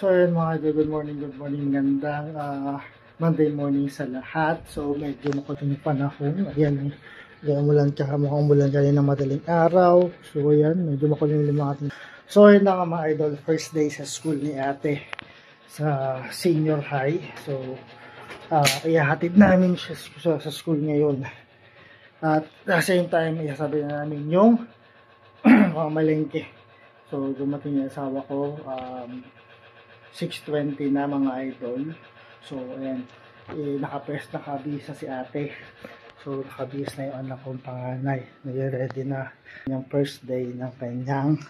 So yun mga idol, good morning, magandang Monday morning sa lahat. So medyo makulit yung panahon, ayan, umulan tsaka mukhang umulan kanina madaling araw. So ayan, medyo makulit yung mga ating. So yun na nga mga idol, first day sa school ni ate sa senior high. So ihahatid namin siya sa school ngayon. At at the same time, isasabi na namin yung mga malengke. So dumating yung asawa ko 6:20 na mga idol. So ayan, nakabisa si ate. So nakabisa na yung anak kong panganay. Nag-ready na yung first day ng kanyang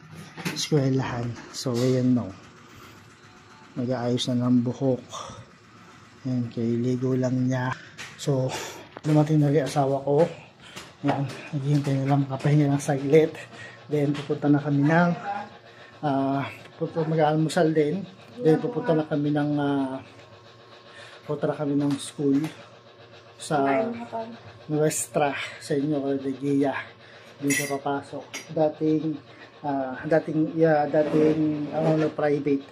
eskwelahan. So ayan no, nag-aayos na ng buhok. Ayan, ligo lang niya. So dumating na rin asawa ko. Ayan, naghihintay na lang makapahinga ng saglit. Then pupunta na kami ng mag-aalmusal din. Then pupunta na kami ng school sa Nuestra sa inyo de Guia. Dito papasok. Dating private.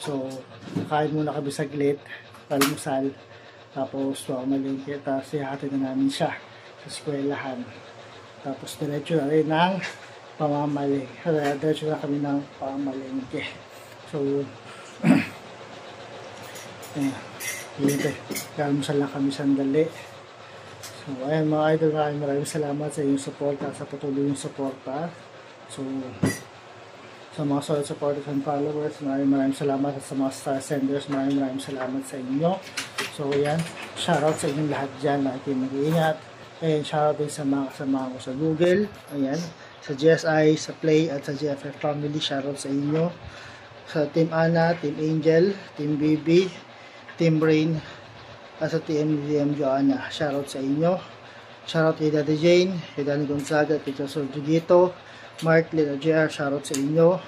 So kain muna kami saglit, almusal. Tapos malingkit, tapos ihatid na namin siya sa eskwelahan. Tapos diretso na rin ng diretso na kami ng pamamalengke. So almusal lang kami sandali. So ayan mga idol, maraming salamat sa inyong suporta, sa patuloy yung suporta. So sa mga solid supporters and followers, maraming salamat. At sa mga star senders, maraming salamat sa inyo. So ayan, shoutout sa inyong lahat dyan na ating mag-iingat. And shoutout din sa mga kasama ko sa Google, ayan, sa GSI, sa Play at sa GFF family. Shoutout sa inyo, sa Team Ana, Team Angel, Team BB, Team Brain, at sa TMDM Joanna. Shoutout sa inyo. Shoutout kay Daddy Jane, kay Danny Gonzaga, kay Chasol Jugito, Mark Lila JR. Shoutout sa inyo.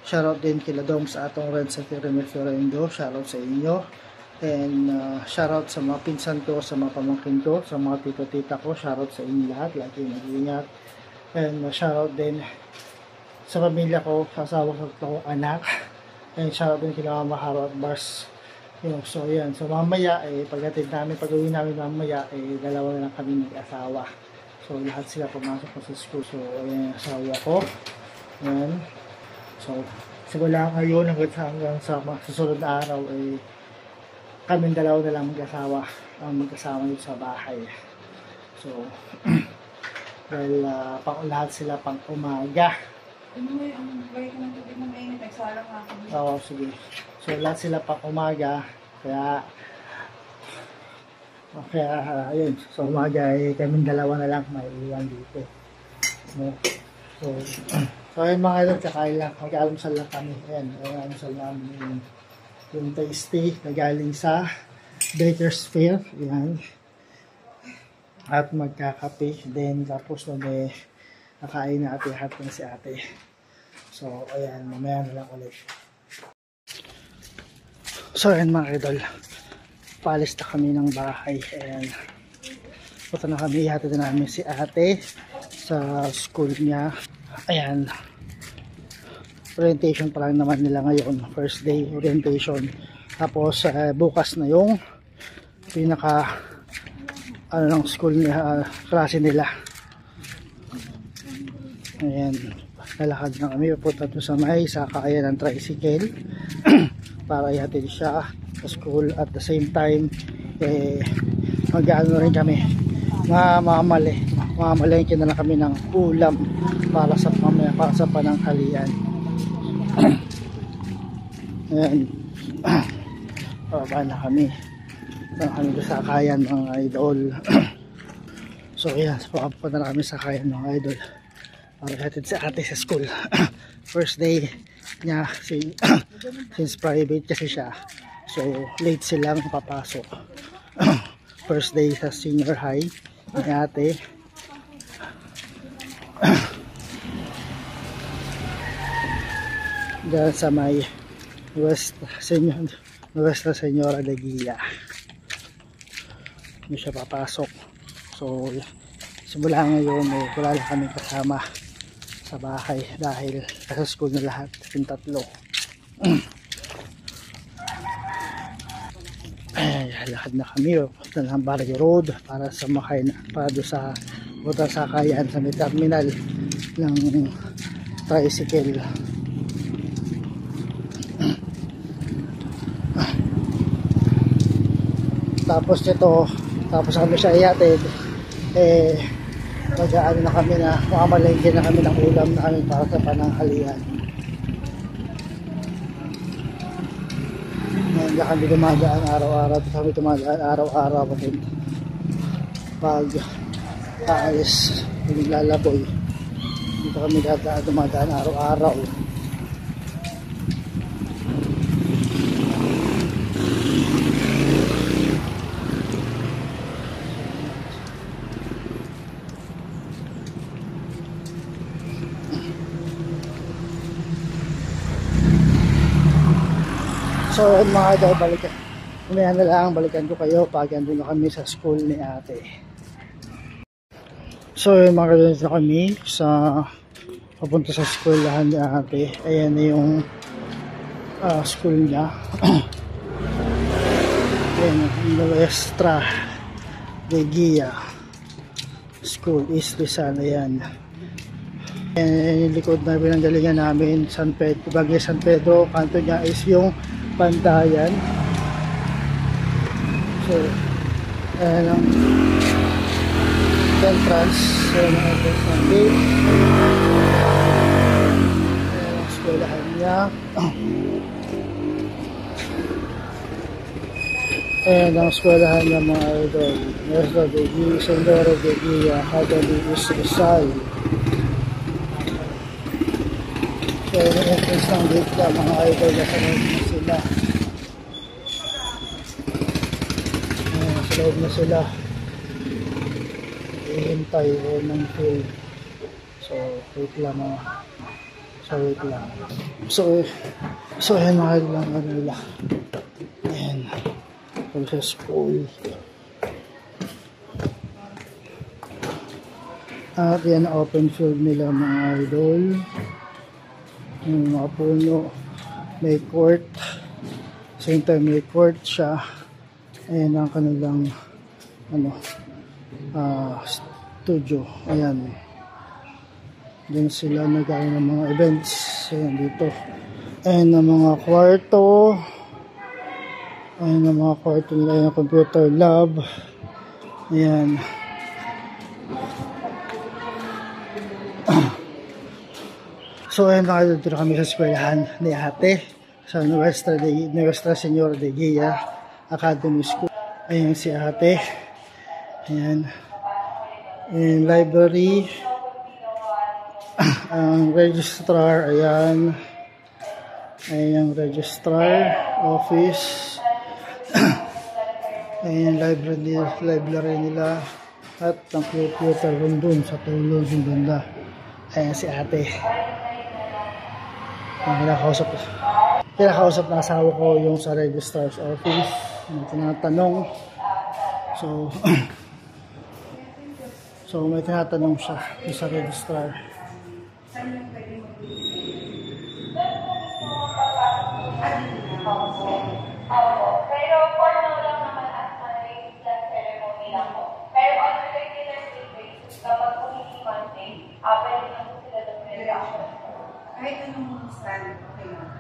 Shoutout din kay Ladom sa atong Red sa Pyramid Florendo. Shoutout sa inyo. And shoutout sa mga pinsan ko, sa mga pamangkin ko, sa mga tito-tita ko. Shoutout sa inyo lahat, lagi mag-iingat. And shoutout din sa pamilya ko, sa asawa ko, anak. And shoutout din kila Mama Haro at Bars. So yan, so mamaya pag-uwi namin mamaya, dalawa na lang kami mag-asawa. So lahat sila pumasok ko sa school. So ayan yung asawa ko. Ayan. So simula ngayon hanggang sa susunod na araw kaming dalawa na lang mag-asawa ang magkasama dito sa bahay. So dahil lahat sila pang umaga. Oo, sige. So lahat sila pang umaga, kaya ayun, so umaga kaming dalawa na lang may iwan dito. No? So ayun mga idol, kakain lang, mag-almusal lang kami. Ayan, almusal namin yung tasty na galing sa Baker's Fair. Ayan. At magkakape. Then tapos na nakain na ate si ate. So ayan, mamaya na lang ulit. So ayan mga idol, paalis na kami ng bahay. Ayan, punta na kami, ihatid na namin si ate sa school niya. Ayan, orientation pa lang naman nila ngayon, first day orientation. Tapos bukas na yung pinaka ng school niya, klase nila. Ayan, lalakad na kami pupunta doon sa may sakayan ng tricycle para ihatid siya sa school. At the same time mag-ano rin kami, mamalengke na lang kami ng ulam para sa pananghalian. Ayan, pababa na kami sa sakayan mga idol. So ayan, papunta na kami sa sakayan mga idol para hatid si ate sa school. First day niya since private kasi siya, so late silang papasok. First day sa senior high ni ate. Dahil sa may Nuestra Señora de Guia hindi siya papasok. So simula ngayon wala lang kami kasama sa bahay dahil sa school na lahat, yung tatlo. Ay, lakad na kami papunta ng Barrio Road para sa para doon sa buta sakayan sa may terminal ng tricycle. Tapos kami siya ihatid, mag-aano na kami na makamalengke na kami ng ulam na kami para sa pananghalian. Hindi kami dumadaan araw-araw, pag aalis, naglalaboy. Dito kami dumadaan araw-araw. So mga idol, balikan ko kayo pag andun na kami sa school ni ate. So mga idol, na kami papunta sa schoolahan ni ate. Ayan na yung school niya. Ayan, Nuestra de Guia School, East Rizal. Ayan. Ayan yung likod na pinanggalingan namin, Bagay San Pedro. Kanto niya is yung Pantayan. So ayan ang entrance. Ayan ang entrance ng gate. Ayan ang eskwelahan niya. Ayan ang eskwelahan niya mga idol. Nuestra de Guia, Sendero de Guia, Academy East Rizal. So ayan ang entrance ng gate niya mga idol. Nasa loob na sila. Ihintay ng field. So wait lang. So ayan mga lang nila. Ayan. Pag sa school. At yan open field nila mga idol. Yung mga puno. May court. Same time may court siya. Ayan ang kanilang studio. Ayan. Diyan sila nagkaroon ng mga events. Ayan dito. Ayan ang mga kwarto. Ayan ang mga kwarto nila. Ayan ang computer lab. Ayan. So ayan na dito kami sa eskwelahan ni ate sa Nuestra Señora de Guia Academy School. Ayan si ate. Ayan. And library. Ang registrar. Ayan. Ayan ang registrar office. Ayan library nila. At ang computer room dun sa tulong yung banda. Ayan si ate. Kinakausap na asawa ko yung sa registrar's office. May tinatanong. So may tinatanong siya sa registrar. Pero formal lang naman at may flag ceremony lang po. Pero on a regular basis, kapag po hindi Monday, pwede na po sila ng reaction. Kahit anong style, okay lang.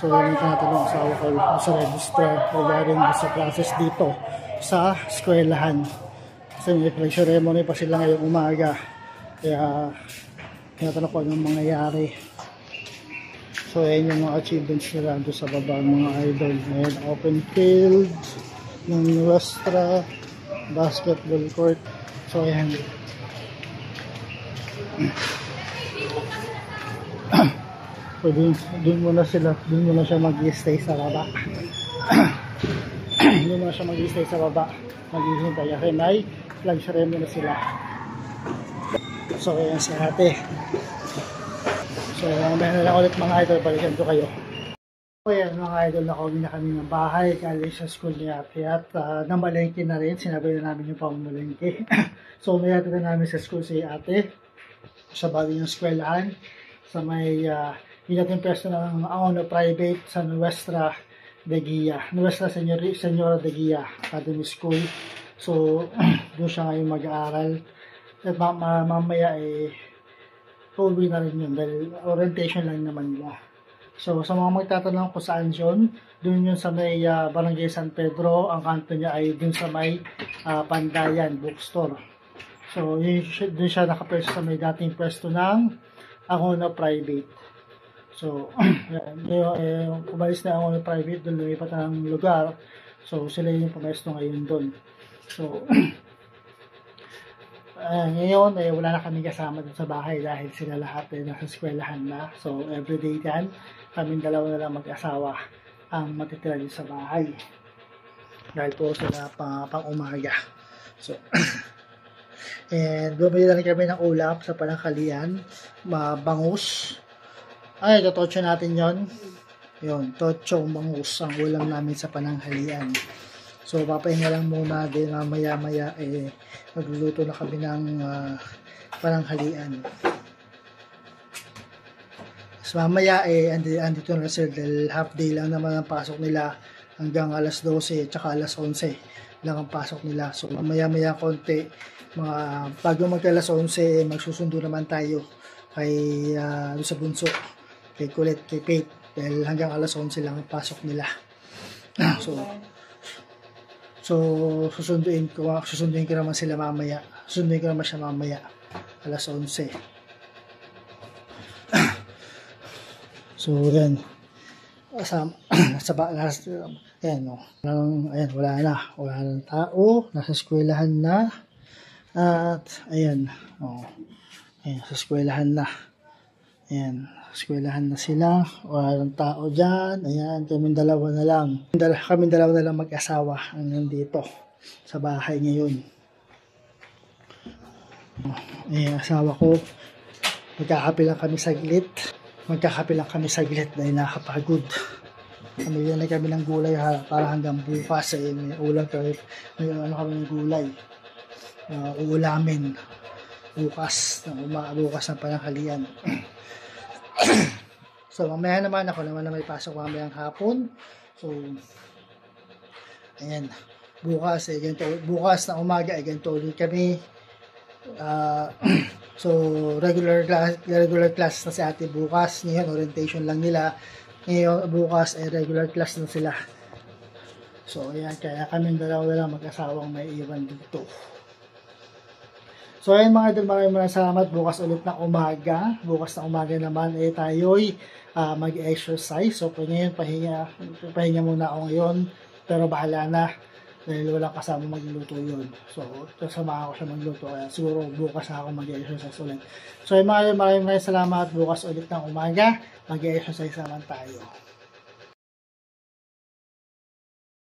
So yung tinatanong asawa ko sa registrar regarding sa classes dito sa eskwelahan. Kasi may flag ceremony pa sila ngayong umaga. Kaya tinatanong ko anong mangyayari. So ayan yung mga achievements nila doon sa baba mga idol. Ayan, open field ng Nuestra basketball court. So ayan. So doon muna siya mag-stay sa baba. Doon muna siya mag-stay sa baba. Maghihintay kasi may flag ceremony na sila. So ayan si ate. So mamaya na lang ulit mga idol, balikan ko kayo. So ayan mga idol, nakauwi na kami ng bahay galing sa school ni ate at namalengke na rin, sinabi na namin yung pamamalengke. So umayata na namin sa school si ate sa bagay ng eskwelahan sa may yung dating pwesto ng Angono Private sa Nuestra de Guia, Nuestra Senora de Guia Academy School. So, doon siya ngayon mag-aaral. At mamaya pauwi na rin yun dahil orientation lang naman nila. So, sa mga magtatanong kung saan yun, doon yun sa may Barangay San Pedro. Ang kanto niya ay doon sa may Pandayan Bookstore. So, doon siya nakapwesto sa may dating pwesto ng Angono Private. So, umalis na Angono Private, doon lumipat ng lugar. So, sila yung pumesto ngayon doon. So, ngayon, wala na kami kasama dun sa bahay dahil sila lahat nasa eskwelahan na. So, everyday yan, kaming dalawa na lang mag-asawa ang matitira din sa bahay. Dahil po sila pang umaga. So, and bumili na rin kami ng ulam sa pananghalian, bangus. Ay, totocho natin yon. Yun, tocho bangus ang ulam namin sa pananghalian. So, papahinga lang muna din maya-maya magluluto na kami ng pananghalian. So, mamaya andito na sir dahil half day lang naman ang pasok nila hanggang alas 12 tsaka alas 11 lang ang pasok nila. So, maya-maya konti, bago mag-alas 11, magsusundo naman tayo kay sa bunso, kay Kulit, kay Pate dahil hanggang alas 11 lang ang pasok nila. So, susunduin ko naman sila mamaya. Susunduin ko naman siya mamaya. Alas 11. So, yan. Ayan, no. Ayan, wala na. Wala na tao. Nasa eskwelahan na. At, ayan. Oh. Ayan, sa eskwelahan na. Ayan. Eskwelahan na sila, wala ng tao dyan. Ayan, kaming dalawa na lang mag-asawa ang nandito sa bahay ngayon. Ayan, asawa ko, magkakape lang kami saglit dahil nakapagod. Kamili na kami ng gulay para hanggang bukas may ulam kami, kami ng gulay. Uulamin bukas ng pananghalian. So, mamaya naman ako naman na may pasok mamayang hapon. So, ayan. Bukas na umaga, ganito ulit kami. So, regular class na si ate bukas. Ngayon, orientation lang nila. Ngayon, bukas, regular class na sila. So, ayan. Kaya kaming dalawa lang mag-asawang may iwan dito. So, ayun mga idol, maraming salamat. Bukas ulit na umaga. Bukas na umaga naman, tayo'y mag-exercise. So, ngayon, pahinga muna ako ngayon. Pero bahala na. Dahil walang kasama magluto yun. So, kasama ako siya magluto. Kaya siguro bukas ako mag-exercise ulit. So, ayun mga idol, maraming salamat. Bukas ulit ng umaga. Mag-exercise naman tayo.